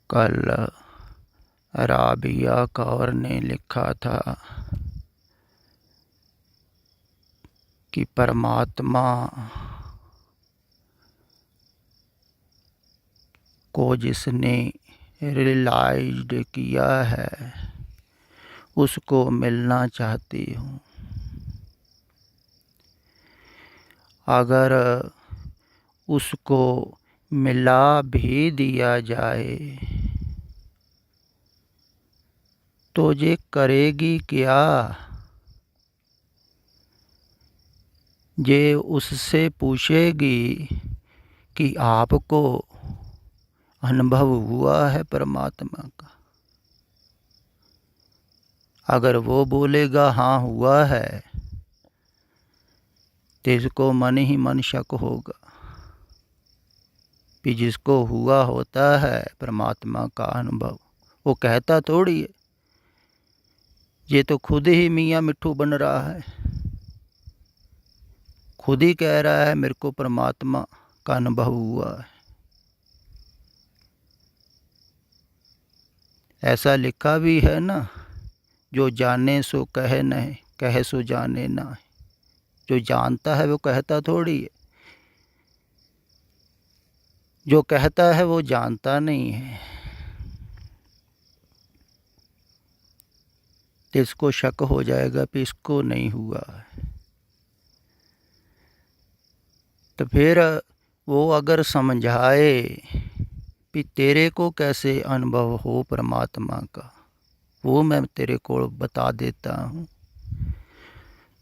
कल राबिया कौर ने लिखा था कि परमात्मा को जिसने रियलाइज्ड किया है उसको मिलना चाहती हूँ। अगर उसको मिला भी दिया जाए तो ये करेगी क्या? ये उससे पूछेगी कि आपको अनुभव हुआ है परमात्मा का? अगर वो बोलेगा हाँ हुआ है तो इसको मन ही मन शक होगा कि जिसको हुआ होता है परमात्मा का अनुभव वो कहता थोड़ी है। ये तो खुद ही मियाँ मिट्ठू बन रहा है, खुद ही कह रहा है मेरे को परमात्मा का अनुभव हुआ है। ऐसा लिखा भी है ना, जो जाने सो कहे नहीं, कहे सो जाने ना। जो जानता है वो कहता थोड़ी है, जो कहता है वो जानता नहीं है। तो इसको शक हो जाएगा कि इसको नहीं हुआ है। तो फिर वो अगर समझाए कि तेरे को कैसे अनुभव हो परमात्मा का, वो मैं तेरे को बता देता हूँ,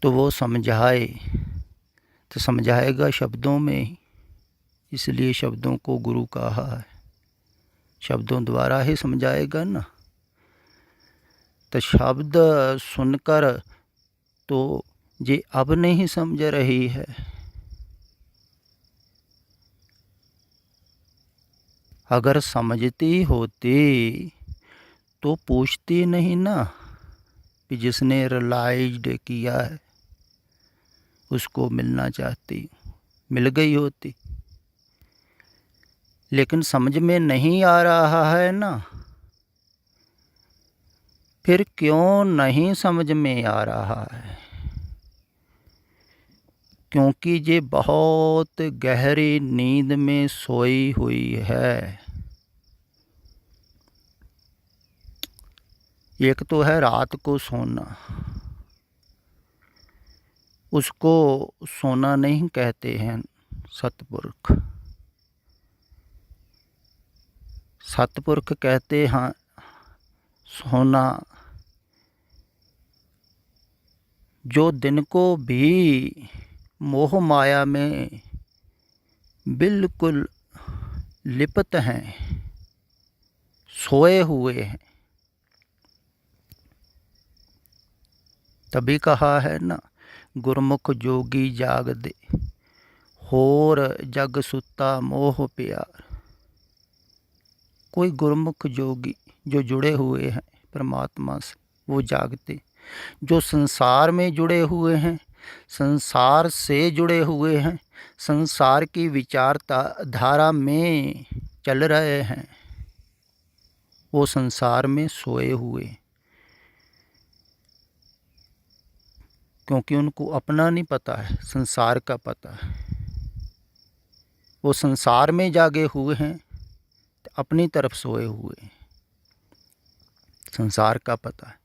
तो वो समझाए तो समझाएगा शब्दों में ही। इसलिए शब्दों को गुरु कहा है, शब्दों द्वारा ही समझाएगा ना। तो शब्द सुनकर तो ये अब नहीं समझ रही है, अगर समझती होती तो पूछती नहीं ना कि जिसने रियलाइज्ड किया है उसको मिलना चाहती, मिल गई होती। लेकिन समझ में नहीं आ रहा है ना, फिर क्यों नहीं समझ में आ रहा है? क्योंकि ये बहुत गहरी नींद में सोई हुई है। एक तो है रात को सोना, उसको सोना नहीं कहते हैं सतपुरुष। सतपुरुष कहते हैं सोना जो दिन को भी मोह माया में बिल्कुल लिप्त हैं, सोए हुए हैं। तभी कहा है ना, गुरमुख जोगी जाग दे, होर जग सुता मोह प्यार। कोई गुरमुख जोगी जो जुड़े हुए हैं परमात्मा से वो जागते, जो संसार में जुड़े हुए हैं, संसार से जुड़े हुए हैं, संसार की विचारता धारा में चल रहे हैं, वो संसार में सोए हुए, क्योंकि उनको अपना नहीं पता है, संसार का पता है। वो संसार में जागे हुए हैं, अपनी तरफ सोए हुए हैं। संसार का पता है,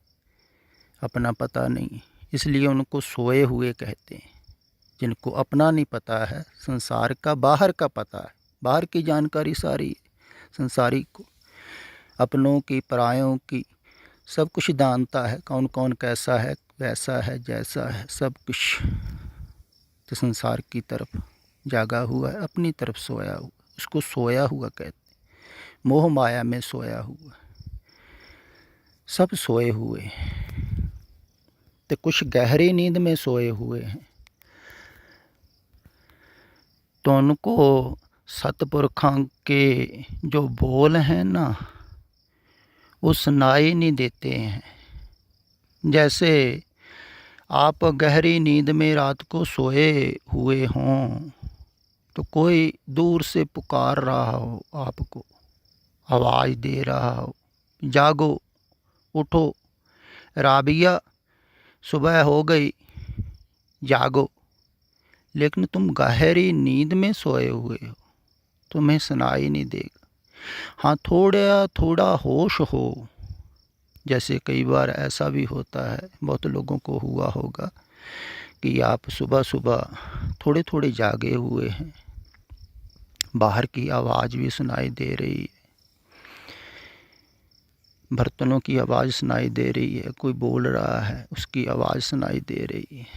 अपना पता नहीं, इसलिए उनको सोए हुए कहते हैं। जिनको अपना नहीं पता है, संसार का बाहर का पता है, बाहर की जानकारी सारी संसारी को, अपनों की परायों की सब कुछ जानता है, कौन कौन कैसा है, वैसा है, जैसा है, सब कुछ। तो संसार की तरफ जागा हुआ है, अपनी तरफ सोया हुआ, उसको सोया हुआ कहते, मोह माया में सोया हुआ। सब सोए हुए हैं, तो कुछ गहरी नींद में सोए हुए हैं, तो उनको सतपुरखों के जो बोल हैं ना वो सुनाई नहीं देते हैं। जैसे आप गहरी नींद में रात को सोए हुए हों तो कोई दूर से पुकार रहा हो आपको, आवाज़ दे रहा हो, जागो, उठो राबिया, सुबह हो गई, जागो। लेकिन तुम गहरी नींद में सोए हुए हो, तुम्हें सुनाई नहीं देगा। हाँ, थोड़ा थोड़ा होश हो। जैसे कई बार ऐसा भी होता है, बहुत लोगों को हुआ होगा कि आप सुबह सुबह थोड़े थोड़े जागे हुए हैं, बाहर की आवाज़ भी सुनाई दे रही है, बर्तनों की आवाज़ सुनाई दे रही है, कोई बोल रहा है उसकी आवाज़ सुनाई दे रही है,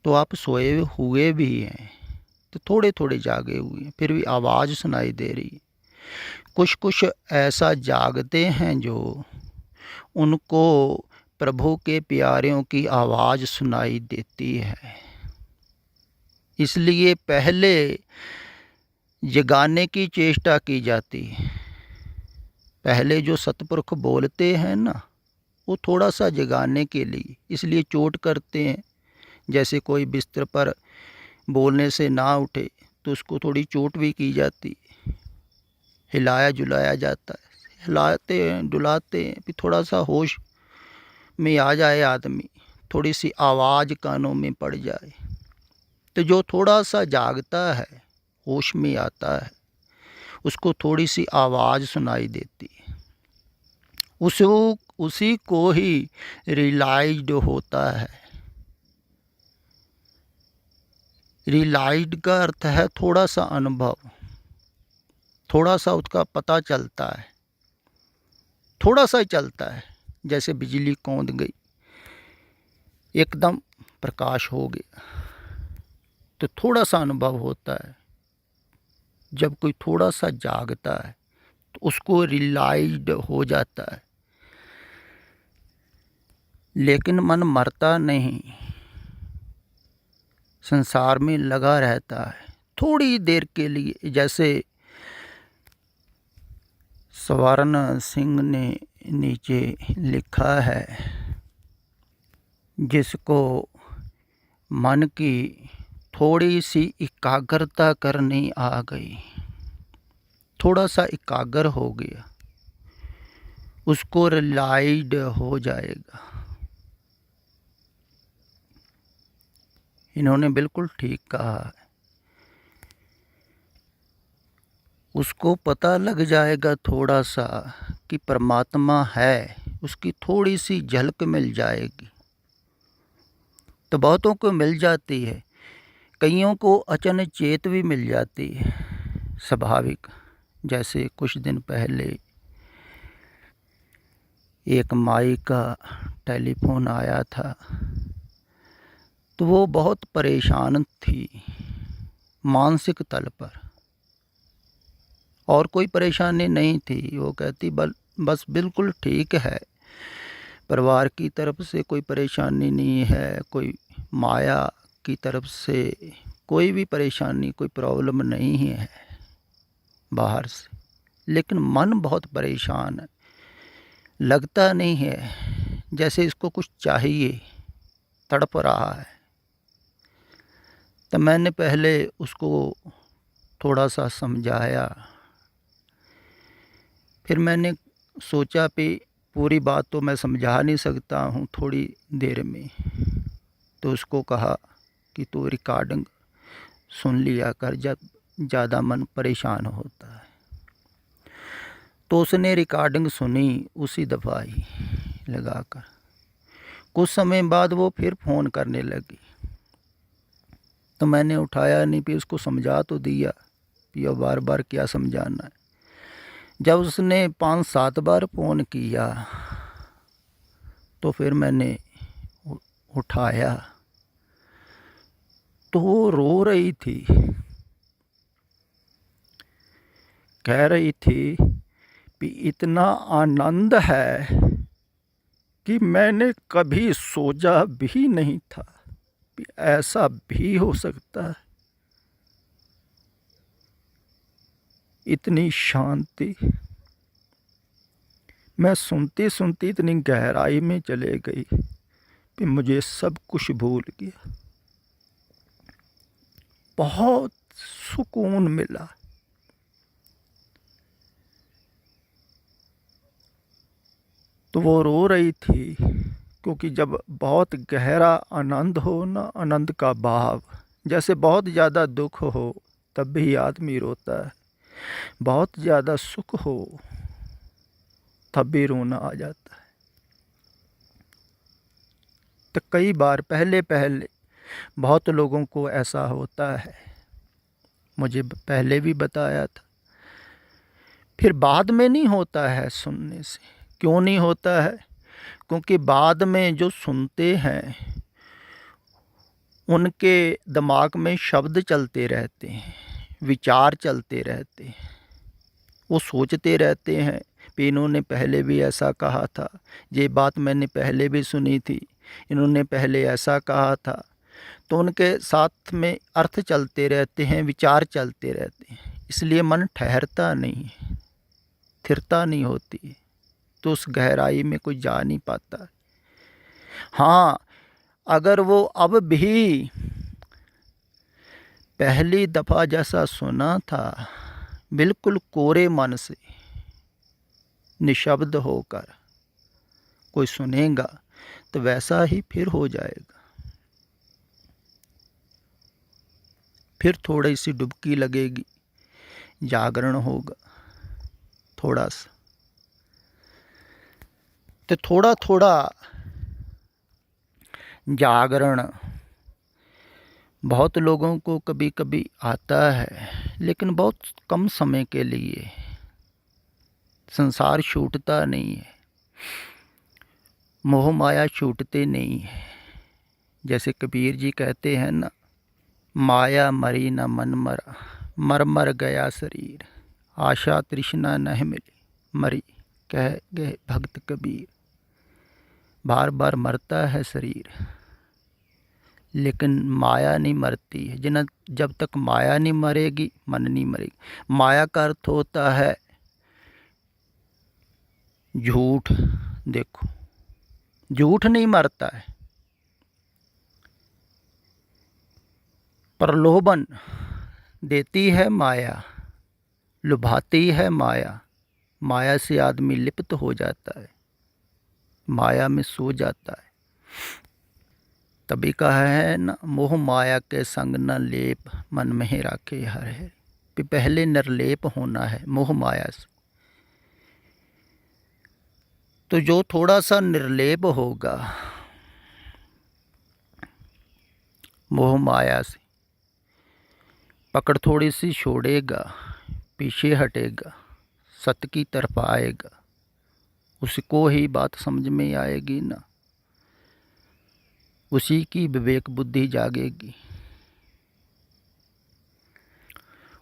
तो आप सोए हुए भी हैं, तो थोड़े थोड़े जागे हुए हैं, फिर भी आवाज़ सुनाई दे रही है। कुछ कुछ ऐसा जागते हैं जो उनको प्रभु के प्यारों की आवाज़ सुनाई देती है। इसलिए पहले जगाने की चेष्टा की जाती है। पहले जो सतपुरुष बोलते हैं ना, वो थोड़ा सा जगाने के लिए इसलिए चोट करते हैं। जैसे कोई बिस्तर पर बोलने से ना उठे तो उसको थोड़ी चोट भी की जाती है, हिलाया जुलाया जाता है, हिलाते हैं डुलाते हैं, फिर थोड़ा सा होश में आ जाए आदमी, थोड़ी सी आवाज़ कानों में पड़ जाए, तो जो थोड़ा सा जागता है, होश में आता है, उसको थोड़ी सी आवाज़ सुनाई देती है। उसी को ही रियलाइज्ड होता है। रियलाइज्ड का अर्थ है थोड़ा सा अनुभव, थोड़ा सा उसका पता चलता है, थोड़ा सा ही चलता है। जैसे बिजली कौंध गई, एकदम प्रकाश हो गया, तो थोड़ा सा अनुभव होता है। जब कोई थोड़ा सा जागता है तो उसको रियलाइज्ड हो जाता है। लेकिन मन मरता नहीं, संसार में लगा रहता है थोड़ी देर के लिए। जैसे स्वर्ण सिंह ने नीचे लिखा है, जिसको मन की थोड़ी सी एकाग्रता करनी आ गई, थोड़ा सा एकाग्र हो गया, उसको रियलाइज्ड हो जाएगा। इन्होंने बिल्कुल ठीक कहा है। उसको पता लग जाएगा थोड़ा सा कि परमात्मा है, उसकी थोड़ी सी झलक मिल जाएगी। तो बहुतों को मिल जाती है, कईयों को अचनचेत भी मिल जाती है, स्वाभाविक। जैसे कुछ दिन पहले एक माई का टेलीफोन आया था, तो वो बहुत परेशान थी मानसिक तल पर, और कोई परेशानी नहीं थी। वो कहती बस बिल्कुल ठीक है, परिवार की तरफ से कोई परेशानी नहीं है, कोई माया की तरफ से कोई भी परेशानी, कोई प्रॉब्लम नहीं है बाहर से, लेकिन मन बहुत परेशान है, लगता नहीं है जैसे इसको कुछ चाहिए, तड़प रहा है। तो मैंने पहले उसको थोड़ा सा समझाया, फिर मैंने सोचा कि पूरी बात तो मैं समझा नहीं सकता हूँ थोड़ी देर में, तो उसको कहा कि तू रिकॉर्डिंग सुन लिया कर जब ज़्यादा मन परेशान होता है। तो उसने रिकॉर्डिंग सुनी उसी दफ़ा ही लगाकर। कुछ समय बाद वो फिर फ़ोन करने लगी, तो मैंने उठाया नहीं, फिर उसको समझा तो दिया कि अब बार बार क्या समझाना है। जब उसने 5-7 बार फ़ोन किया तो फिर मैंने उठाया, तो वो रो रही थी, कह रही थी कि इतना आनंद है कि मैंने कभी सोचा भी नहीं था कि ऐसा भी हो सकता है। इतनी शांति, मैं सुनती सुनती इतनी गहराई में चले गई कि मुझे सब कुछ भूल गया। बहुत सुकून मिला। तो वो रो रही थी, क्योंकि जब बहुत गहरा आनंद हो ना, आनंद का भाव, जैसे बहुत ज़्यादा दुख हो तब भी आदमी रोता है, बहुत ज़्यादा सुख हो तब भी रोना आ जाता है। तो कई बार पहले पहले बहुत लोगों को ऐसा होता है, मुझे पहले भी बताया था। फिर बाद में नहीं होता है सुनने से। क्यों नहीं होता है? क्योंकि बाद में जो सुनते हैं उनके दिमाग में शब्द चलते रहते हैं, विचार चलते रहते हैं, वो सोचते रहते हैं कि इन्होंने पहले भी ऐसा कहा था, ये बात मैंने पहले भी सुनी थी, इन्होंने पहले ऐसा कहा था। तो उनके साथ में अर्थ चलते रहते हैं, विचार चलते रहते हैं, इसलिए मन ठहरता नहीं है, स्थिरता नहीं होती है, तो उस गहराई में कोई जा नहीं पाता। हाँ, अगर वो अब भी पहली दफ़ा जैसा सुना था, बिल्कुल कोरे मन से निशब्द होकर कोई सुनेगा तो वैसा ही फिर हो जाएगा। फिर थोड़ी सी डुबकी लगेगी, जागरण होगा थोड़ा सा। तो थोड़ा थोड़ा जागरण बहुत लोगों को कभी कभी आता है, लेकिन बहुत कम समय के लिए। संसार छूटता नहीं है, मोह माया छूटते नहीं है। जैसे कबीर जी कहते हैं ना, माया मरी न मन मरा, मर मर गया शरीर, आशा तृष्णा नहीं मिली, मरी कह गए भक्त कबीर। बार बार मरता है शरीर, लेकिन माया नहीं मरती है। जिन जब तक माया नहीं मरेगी, मन नहीं मरेगी। माया का अर्थ होता है झूठ। देखो, झूठ नहीं मरता है, प्रलोभन देती है माया, लुभाती है माया। माया से आदमी लिप्त हो जाता है, माया में सो जाता है। तभी कहा है ना, मोह माया के संग न लेप, मन में ही राखे हर है। पहले निर्लेप होना है मोह माया से। तो जो थोड़ा सा निर्लेप होगा मोह माया से, पकड़ थोड़ी सी छोड़ेगा, पीछे हटेगा, सत्य की तरफ आएगा, उसको ही बात समझ में आएगी ना, उसी की विवेक बुद्धि जागेगी,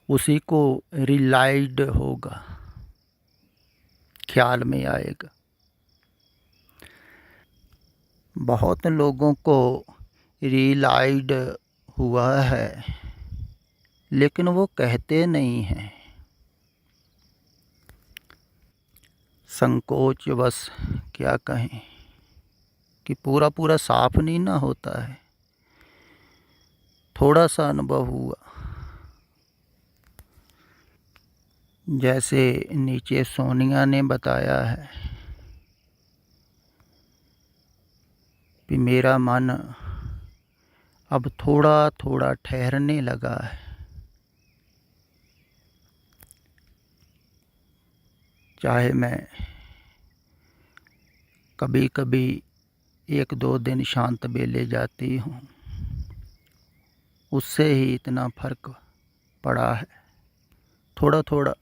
उसी को रियलाइज्ड होगा, ख्याल में आएगा। बहुत लोगों को रियलाइज्ड हुआ है, लेकिन वो कहते नहीं हैं। संकोच बस क्या कहें कि पूरा पूरा साफ नहीं ना होता है, थोड़ा सा अनुभव हुआ। जैसे नीचे सोनिया ने बताया है कि मेरा मन अब थोड़ा थोड़ा ठहरने लगा है। चाहे मैं कभी कभी 1-2 दिन शांत बेले जाती हूँ, उससे ही इतना फर्क पड़ा है। थोड़ा थोड़ा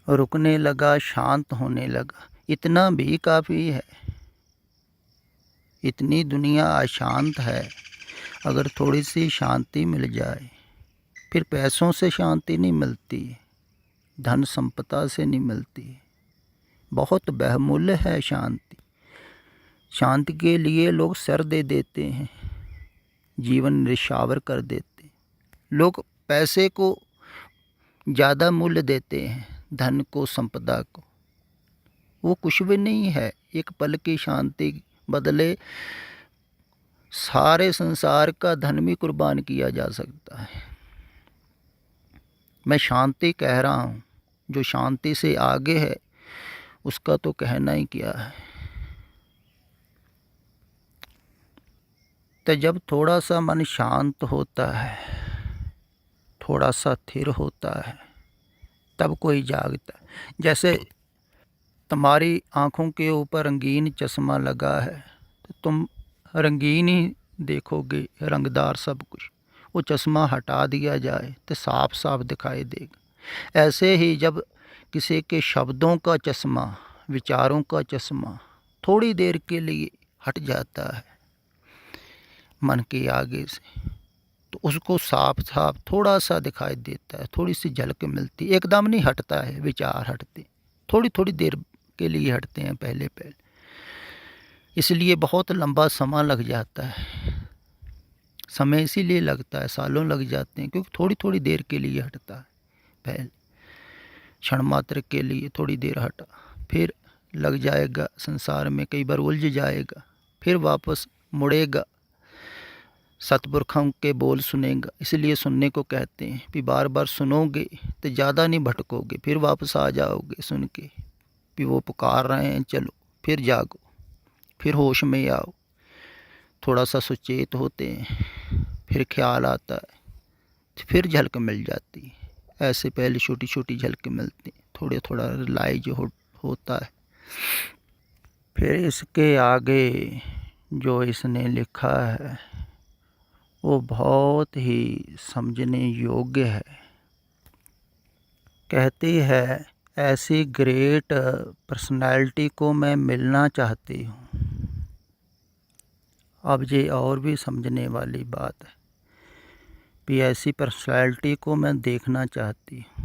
रुकने लगा, शांत होने लगा, इतना भी काफ़ी है। इतनी दुनिया अशांत है, अगर थोड़ी सी शांति मिल जाए। फिर पैसों से शांति नहीं मिलती, धन संपदा से नहीं मिलती, बहुत बहुमूल्य है शांति। शांति के लिए लोग सर दे देते हैं, जीवन निछावर कर देते हैं। लोग पैसे को ज़्यादा मूल्य देते हैं, धन को, संपदा को। वो कुछ भी नहीं है। एक पल की शांति बदले सारे संसार का धन भी कुर्बान किया जा सकता है। मैं शांति कह रहा हूँ, जो शांति से आगे है उसका तो कहना ही क्या है। तो जब थोड़ा सा मन शांत होता है, थोड़ा सा स्थिर होता है, तब कोई जागता है। जैसे तुम्हारी आँखों के ऊपर रंगीन चश्मा लगा है तो तुम रंगीन ही देखोगे, रंगदार सब कुछ। वो चश्मा हटा दिया जाए तो साफ साफ दिखाई देगा। ऐसे ही जब किसी के शब्दों का चश्मा, विचारों का चश्मा थोड़ी देर के लिए हट जाता है मन के आगे से, तो उसको साफ साफ थोड़ा सा दिखाई देता है, थोड़ी सी झलक मिलती। एकदम नहीं हटता है, विचार हटते थोड़ी थोड़ी देर के लिए हटते हैं पहले पहले, इसलिए बहुत लंबा समय लग जाता है। समय इसीलिए लगता है, सालों लग जाते हैं, क्योंकि थोड़ी थोड़ी देर के लिए हटता है। पहले क्षण मात्र के लिए थोड़ी देर हटा, फिर लग जाएगा संसार में, कई बार उलझ जाएगा, फिर वापस मुड़ेगा, सतपुरखों के बोल सुनेगा। इसलिए सुनने को कहते हैं कि बार बार सुनोगे तो ज़्यादा नहीं भटकोगे, फिर वापस आ जाओगे सुन के कि वो पुकार रहे हैं, चलो फिर जागो, फिर होश में आओ, थोड़ा सा सुचेत होते हैं, फिर ख्याल आता है, फिर झलक मिल जाती है। ऐसे पहले छोटी छोटी झलक मिलती हैं, थोड़ा थोड़ा रियलाइज होता है। फिर इसके आगे जो इसने लिखा है वो बहुत ही समझने योग्य है। कहती है, ऐसी ग्रेट पर्सनालिटी को मैं मिलना चाहती हूँ। अब ये और भी समझने वाली बात है कि ऐसी पर्सनालिटी को मैं देखना चाहती हूँ।